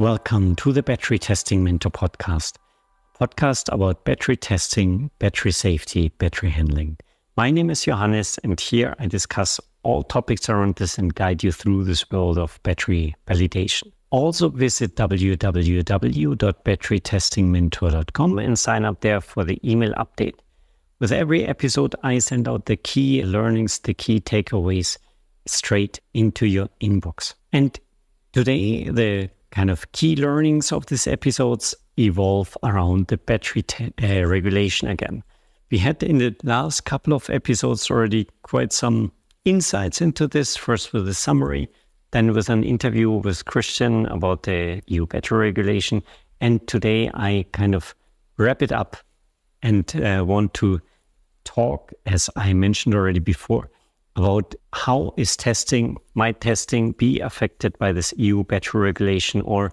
Welcome to the Battery Testing Mentor podcast about battery testing, battery safety, battery handling. My name is Johannes, and here I discuss all topics around this and guide you through this world of battery validation. Also visit www.batterytestingmentor.com and sign up there for the email update. With every episode, I send out the key learnings, the key takeaways straight into your inbox. And today, the kind of key learnings of these episodes evolve around the battery regulation again. We had in the last couple of episodes already quite some insights into this, first with a summary, then with an interview with Christian about the EU battery regulation. And today I kind of wrap it up and want to talk, as I mentioned already before, about how might testing be affected by this EU battery regulation, or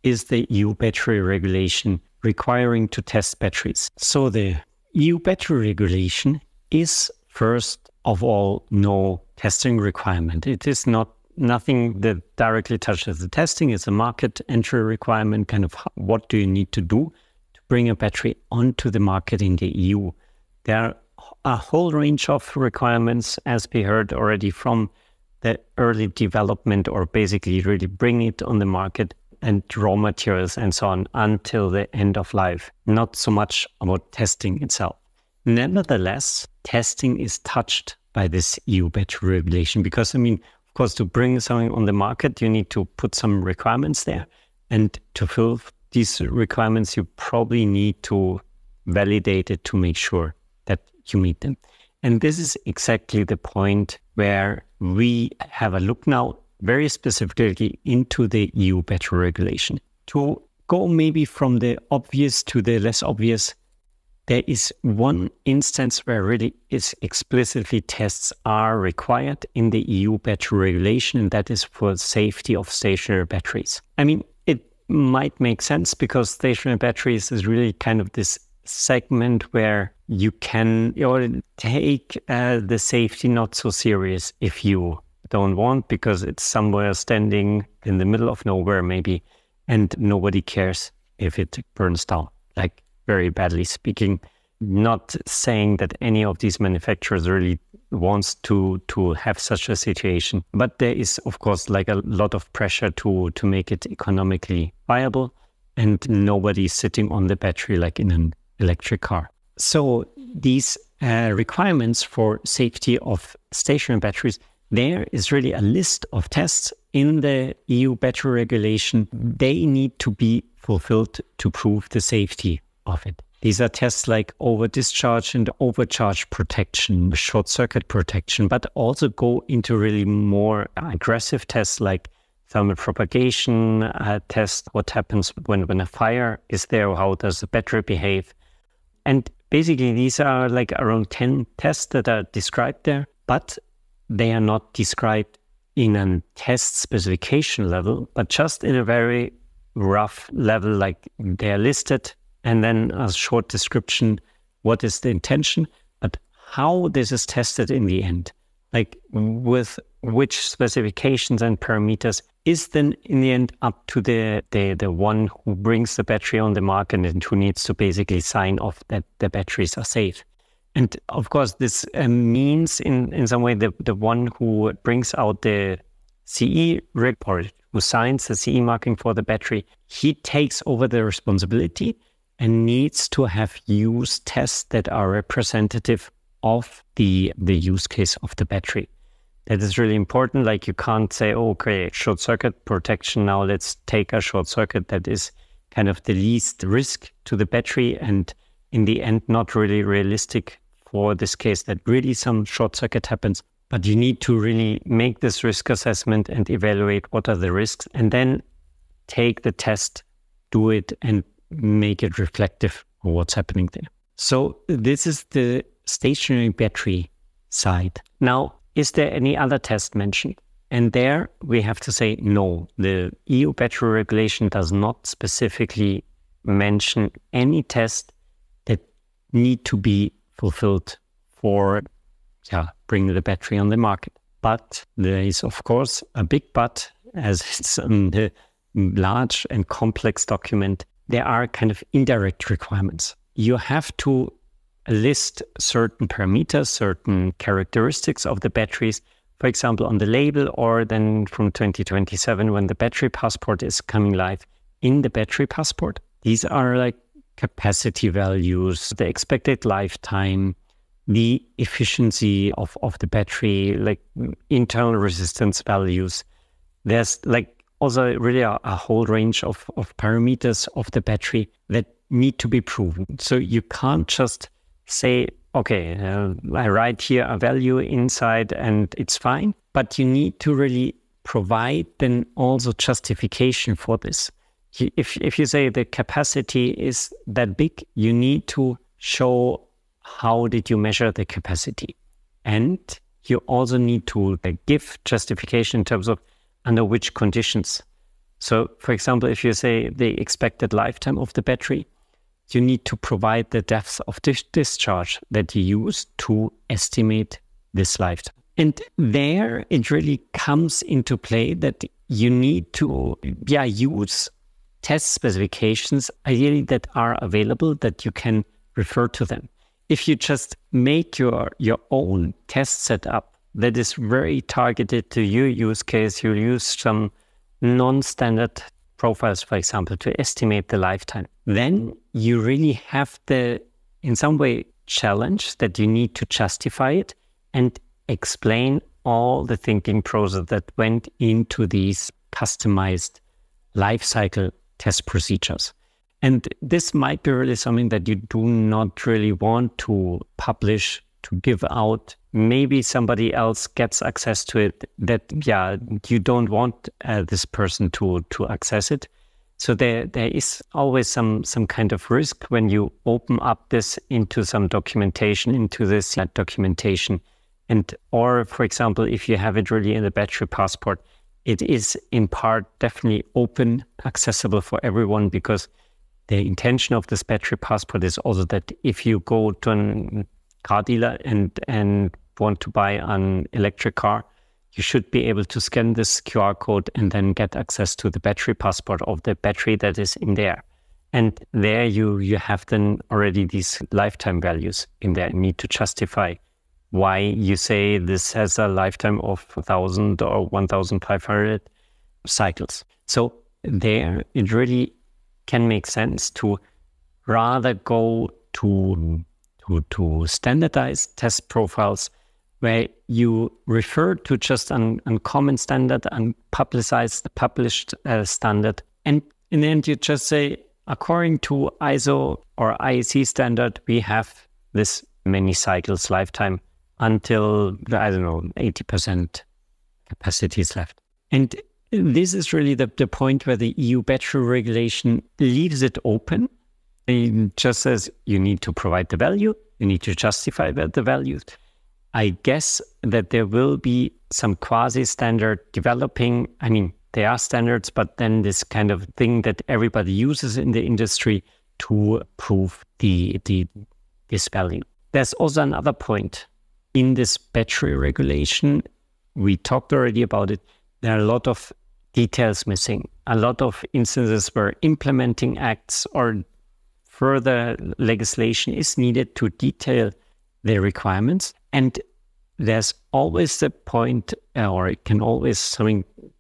is the EU battery regulation requiring to test batteries? So the EU battery regulation is first of all no testing requirement. It is nothing that directly touches the testing. It's a market entry requirement, kind of what do you need to do to bring a battery onto the market in the EU. There are a whole range of requirements, as we heard already, from the early development, or basically really bring it on the market, and raw materials and so on until the end of life. Not so much about testing itself. Nevertheless, testing is touched by this EU battery regulation because, of course, to bring something on the market, you need to put some requirements there. And to fill these requirements, you probably need to validate it to make sure that you meet them. And this is exactly the point where we have a look now very specifically into the EU battery regulation. To go maybe from the obvious to the less obvious, there is one instance where really is explicitly tests are required in the EU battery regulation, and that is for safety of stationary batteries. It might make sense because stationary batteries is really kind of this segment where you can take the safety not so serious if you don't want, because it's somewhere standing in the middle of nowhere maybe, and nobody cares if it burns down, like very badly speaking. Not saying that any of these manufacturers really wants to have such a situation, but there is of course like a lot of pressure to make it economically viable, and nobody's sitting on the battery like in an electric car. So these requirements for safety of stationary batteries, there is really a list of tests in the EU battery regulation. They need to be fulfilled to prove the safety of it. These are tests like over-discharge and overcharge protection, short-circuit protection, but also go into really more aggressive tests like thermal propagation test, what happens when a fire is there, how does the battery behave. And basically, these are like around 10 tests that are described there, but they are not described in a test specification level, but just in a very rough level, like they are listed, and then a short description, what is the intention, but how this is tested in the end, like with which specifications and parameters, is then in the end up to the one who brings the battery on the market and who needs to basically sign off that the batteries are safe. And of course, this means in some way the one who brings out the CE report, who signs the CE marking for the battery, he takes over the responsibility and needs to have used tests that are representative of the use case of the battery. That is really important. Like you can't say, oh, okay, short circuit protection. Now let's take a short circuit that is kind of the least risk to the battery, and in the end, not really realistic for this case that really some short circuit happens. But you need to really make this risk assessment and evaluate what are the risks, and then take the test, do it, and make it reflective of what's happening there. So this is the stationary battery side. Now, is there any other test mentioned? And there we have to say no. The EU battery regulation does not specifically mention any test that need to be fulfilled for bringing the battery on the market. But there is, of course, a big but, as it's on the large and complex document, there are kind of indirect requirements. You have to list certain parameters, certain characteristics of the batteries, for example, on the label, or then from 2027, when the battery passport is coming live, in the battery passport. These are like capacity values, the expected lifetime, the efficiency of the battery, like internal resistance values. There's like also really a whole range of parameters of the battery that need to be proven. So you can't just say, okay, I write here a value inside and it's fine, but you need to really provide then also justification for this. If you say the capacity is that big, you need to show how did you measure the capacity. And you also need to give justification in terms of under which conditions. So, for example, if you say the expected lifetime of the battery, you need to provide the depth of discharge that you use to estimate this lifetime. And there it really comes into play that you need to use test specifications, ideally that are available, that you can refer to them. If you just make your own test setup that is very targeted to your use case, you use some non-standard profiles, for example, to estimate the lifetime, then you really have the, in some way, challenge that you need to justify it and explain all the thinking process that went into these customized life cycle test procedures. And this might be really something that you do not really want to publish, to give out. Maybe somebody else gets access to it that, you don't want this person to access it. So there is always some kind of risk when you open up this into some documentation, into this documentation. Or, for example, if you have it really in the battery passport, it is in part definitely open, accessible for everyone, because the intention of this battery passport is also that if you go to a car dealer and want to buy an electric car, you should be able to scan this QR code and then get access to the battery passport of the battery that is in there. And there you have then already these lifetime values in there. You need to justify why you say this has a lifetime of 1,000 or 1,500 cycles. So there it really can make sense to rather go to standardized test profiles where you refer to just an uncommon standard and published standard. And in the end, you just say, according to ISO or IEC standard, we have this many cycles lifetime until, 80% capacity is left. And this is really the point where the EU battery regulation leaves it open. It just says you need to provide the value, you need to justify the value. I guess that there will be some quasi-standard developing. I mean, there are standards, but then this kind of thing that everybody uses in the industry to prove this value. There's also another point in this battery regulation. We talked already about it. There are a lot of details missing, a lot of instances where implementing acts or further legislation is needed to detail the requirements. And there's always the point, or it can always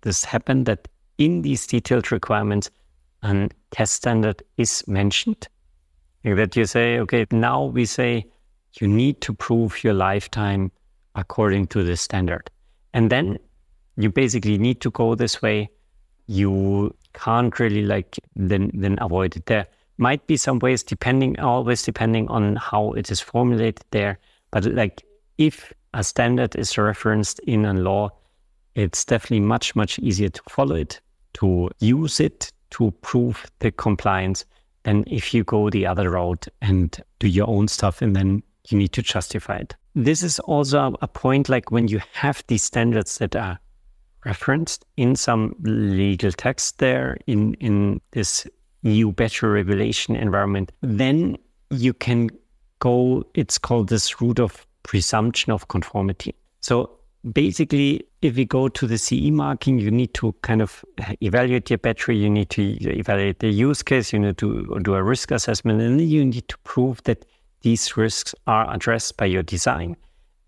this happen, that in these detailed requirements, a test standard is mentioned. That you say, okay, now we say you need to prove your lifetime according to the standard. And then you basically need to go this way. You can't really then avoid it. There might be some ways always depending on how it is formulated there. But if a standard is referenced in a law, it's definitely much, much easier to follow it, to use it, to prove the compliance, than if you go the other route and do your own stuff and then you need to justify it. This is also a point, when you have these standards that are referenced in some legal text there in this EU battery regulation environment, then you can go, it's called this route of presumption of conformity. So basically, if we go to the CE marking, you need to kind of evaluate your battery, you need to evaluate the use case, you need to do a risk assessment, and then you need to prove that these risks are addressed by your design.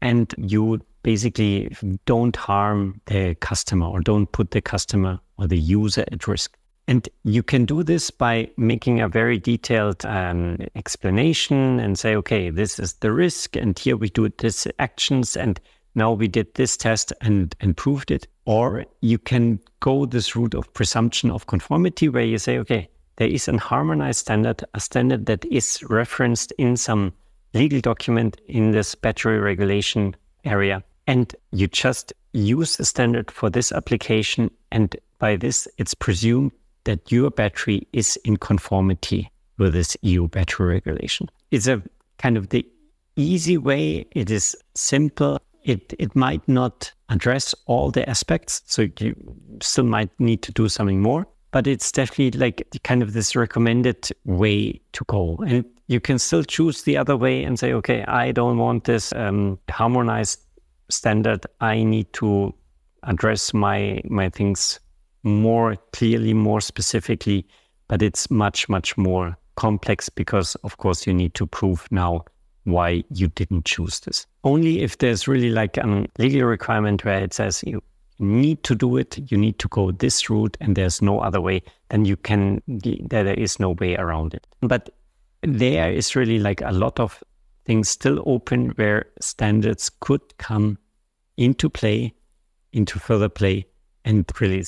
And you basically don't harm the customer or don't put the customer or the user at risk. And you can do this by making a very detailed explanation and say, okay, this is the risk, and here we do this actions, and now we did this test and proved it. Or you can go this route of presumption of conformity, where you say, okay, there is a harmonized standard, a standard that is referenced in some legal document in this battery regulation area. And you just use the standard for this application. And by this, it's presumed that your battery is in conformity with this EU battery regulation. It's a kind of the easy way. It is simple. It might not address all the aspects, so you still might need to do something more, but it's definitely like kind of this recommended way to go. And you can still choose the other way and say, okay, I don't want this harmonized standard. I need to address my things more clearly, more specifically, but it's much, much more complex because, of course, you need to prove now why you didn't choose this. Only if there's really like a legal requirement where it says you need to do it, you need to go this route, and there's no other way, then there is no way around it. But there is really like a lot of things still open where standards could come into play, into further play, and really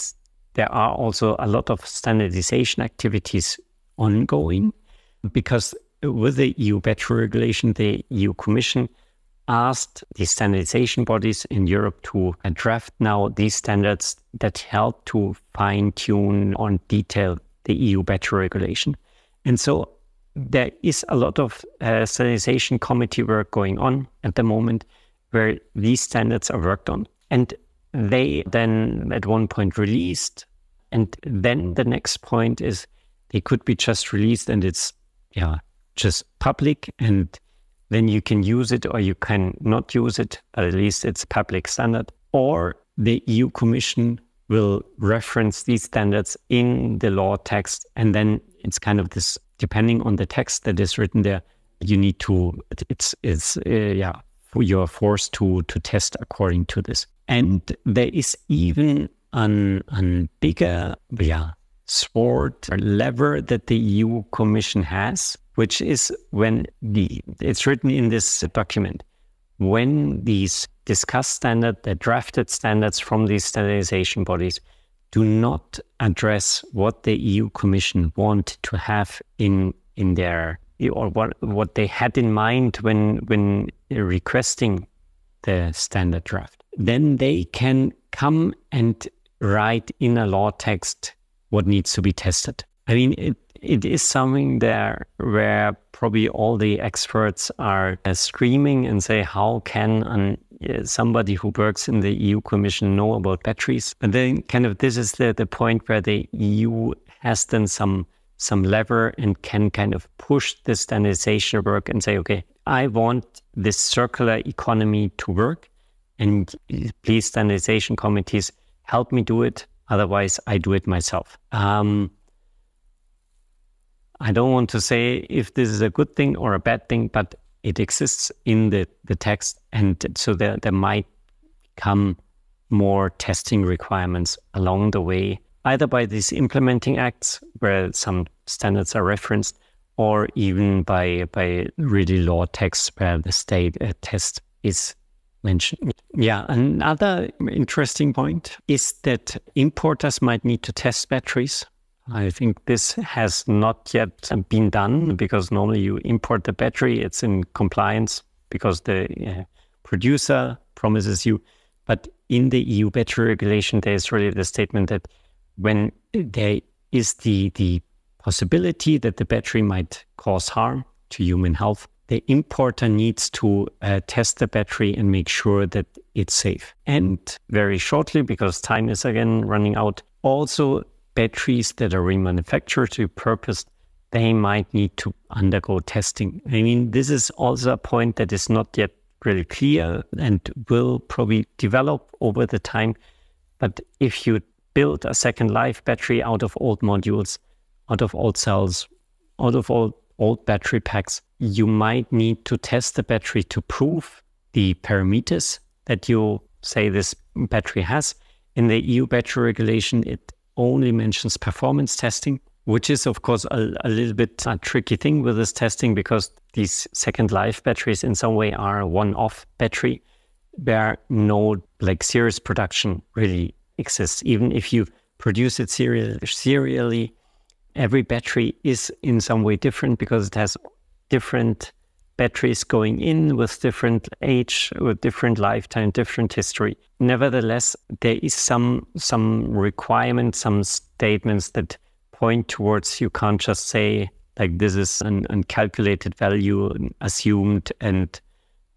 there are also a lot of standardization activities ongoing, because with the EU battery regulation, the EU Commission asked the standardization bodies in Europe to draft now these standards that help to fine-tune or detail the EU battery regulation. And so there is a lot of standardization committee work going on at the moment where these standards are worked on. And they then at one point released, and then the next point is they could be just released and it's just public, and then you can use it or you can not use it, but at least it's public standard. Or the EU Commission will reference these standards in the law text, and then it's kind of this, depending on the text that is written there, you need to, you're forced to test according to this. And there is even a bigger sword or lever that the EU Commission has, which is when it's written in this document, when these discussed standards, the drafted standards from these standardization bodies do not address what the EU Commission want to have in their, or what they had in mind when requesting the standard draft, then they can come and write in a law text what needs to be tested. I mean, it is something there where probably all the experts are screaming and say, how can somebody who works in the EU Commission know about batteries? But then kind of this is the point where the EU has then some lever and can kind of push the standardization work and say, okay, I want this circular economy to work, and please, standardization committees, help me do it. Otherwise, I do it myself. I don't want to say if this is a good thing or a bad thing, but it exists in the text. And so there might come more testing requirements along the way, either by these implementing acts where some standards are referenced, or even by really law texts where the state test is mentioned. Yeah, another interesting point is that importers might need to test batteries. I think this has not yet been done, because normally you import the battery, it's in compliance because the producer promises you. But in the EU battery regulation, there's really the statement that when there is the possibility that the battery might cause harm to human health, the importer needs to test the battery and make sure that it's safe. And very shortly, because time is again running out, also batteries that are remanufactured, repurposed, they might need to undergo testing. I mean, this is also a point that is not yet really clear and will probably develop over the time. But if you build a second life battery out of old modules, out of old cells, out of old battery packs, you might need to test the battery to prove the parameters that you say this battery has. In the EU battery regulation, it only mentions performance testing, which is, of course, a little bit a tricky thing with this testing, because these second life batteries in some way are a one-off battery where no serious production really exists. Even if you produce it serially, every battery is in some way different because it has different batteries going in with different age, with different lifetime, different history. Nevertheless, there is some requirements, some statements that point towards you can't just say this is an uncalculated value, assumed and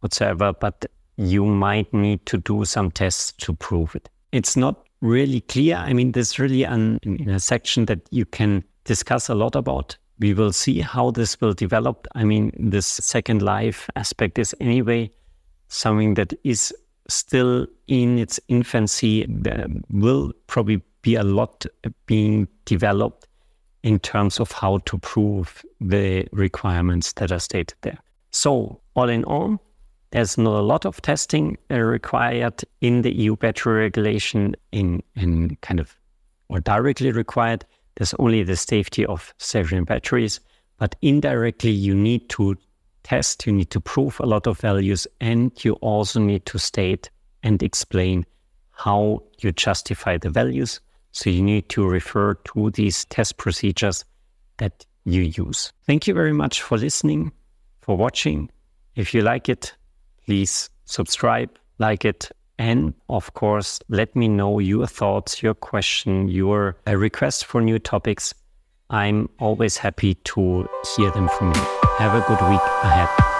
whatsoever, but you might need to do some tests to prove it. It's not really clear. I mean, there's really in a section that you can discuss a lot about. We will see how this will develop. I mean, this second life aspect is anyway something that is still in its infancy. There will probably be a lot being developed in terms of how to prove the requirements that are stated there. So all in all, there's not a lot of testing required in the EU battery regulation or directly required. There's only the safety of stationary batteries, but indirectly you need to test, you need to prove a lot of values, and you also need to state and explain how you justify the values. So you need to refer to these test procedures that you use. Thank you very much for listening, for watching. If you like it, please subscribe, like it, and of course, let me know your thoughts, your question, your request for new topics. I'm always happy to hear them from you. Have a good week ahead.